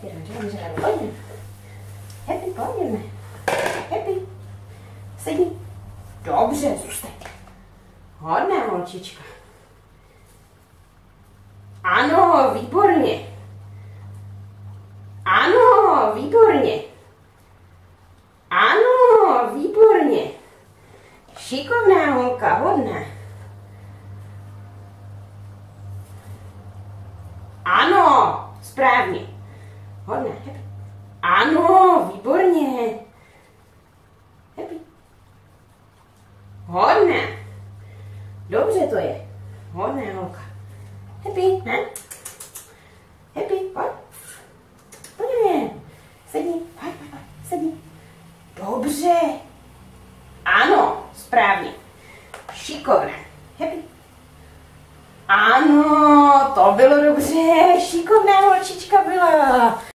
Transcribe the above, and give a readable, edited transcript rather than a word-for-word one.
Dobře, pojďme. Happy, pojďme. Happy. Sedni. Dobře, zůstaň. Hodná holčička. Ano, výborně. Ano, výborně. Ano, výborně. Šikovná holka, hodná. Ano, správně. Hodná, happy. Ano, výborně. Happy. Hodná. Dobře to je. Hodná holka. Happy, ne? Happy, pojď. Pojďme. Sedni, pojď, sedni. Dobře. Ano, správně. Šikovná. Happy. Ano, to bylo dobře. Šikovná holčička byla.